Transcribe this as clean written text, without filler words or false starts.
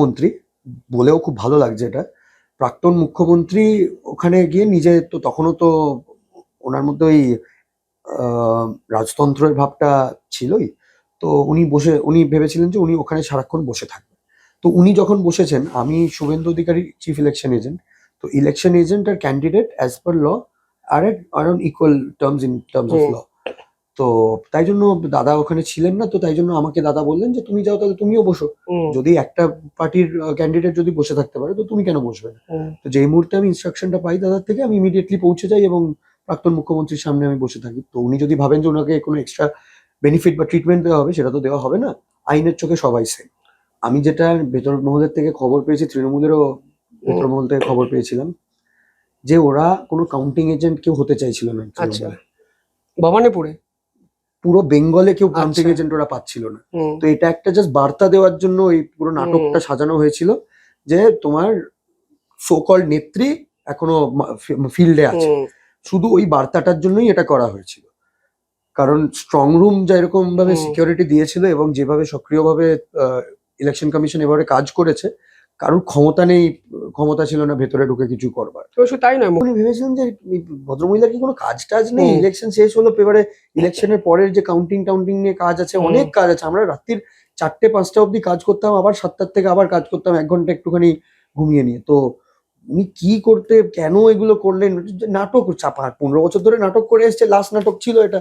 মুখ্যমন্ত্রী, বলেও খুব ভালো লাগছে এটা, প্রাক্তন মুখ্যমন্ত্রী ওখানে গিয়ে নিজে তো তখনও তো ওনার মধ্যে ওই রাজতন্ত্রের ভাবটা ছিলই। তো উনি ভেবেছিলেন যে উনি ওখানে সারাক্ষণ বসে থাকবেন। তো উনি যখন বসেছেন, আমি Suvendu Adhikari chief election agent. তো ইলেকশন এজেন্ট আর candidate as per law are on equal terms in terms of law. তো তাই জন্য দাদা ওখানে ছিলেন না, তো তাই জন্য আমাকে দাদা বললেন যে তুমি যাও, তাহলে তুমিও বসো। যদি একটা পার্টির ক্যান্ডিডেট যদি বসে থাকতে পারে তো তুমি কেন বসবে না? তো যেই মুহূর্তে আমি ইনস্ট্রাকশনটা পাই দাদার থেকে, আমি ইমিডিয়েটলি পৌঁছে যাই এবং প্রাক্তন মুখ্যমন্ত্রীর সামনে আমি বসে থাকি। তো উনি যদি ভাবেন যে ওনাকে কোনো এক্সট্রা বেনিফিট বা ট্রিটমেন্ট দেওয়া হবে, সেটা তো দেওয়া হবে না। আইনের চোখে সবাই সেম। আমি যেটা ভেতর মহলের থেকে খবর পেয়েছি, তৃণমূলেরও ভেতর মহল থেকে খবর পেয়েছিলাম যে ওরা কোনো কাউন্টিং এজেন্ট কেউ হতে চাইছিল না তৃণমূলে। ভবানীপুরে পুরো বেঙ্গলে কেউ কাউন্টিং আচ্ছা। এজেন্ট ওরা পাচ্ছিল না। তো এটা একটা জাস্ট বার্তা দেওয়ার জন্য এই পুরো নাটকটা সাজানো হয়েছিল যে তোমার সো কল্ড নেত্রী এখনো ফিল্ডে আছে। শুধু ওই বার্তাটার জন্যই এটা করা হয়েছিল। কারণ স্ট্রং রুম যেরকম ভাবে সিকিউরিটি দিয়েছিল এবং যেভাবে সক্রিয়ভাবে ইলেকশন কমিশন এবারে কাজ করেছে, কারোর ক্ষমতা ছিল না ভেতরে ঢুকে কিছু করবার। তাই নয়, উনি ভেবেছিলেন যে এই ভদ্রমহিলার কি কোনো কাজ টাজ নেই, ইলেকশন শেষ হলো, এবারে ইলেকশনের পরের যে কাউন্টিং নিয়ে কাজ আছে, অনেক কাজ আছে। আমরা রাত্রির 4টে-5টা অব্দি কাজ করতাম, আবার 7টার থেকে আবার কাজ করতাম 1 ঘন্টা একটুখানি ঘুমিয়ে নিয়ে। তো উনি কি করতে কেন এগুলো করলেন? নাটক, 15 বছর ধরে নাটক করে এসছে, লাস্ট নাটক ছিল এটা।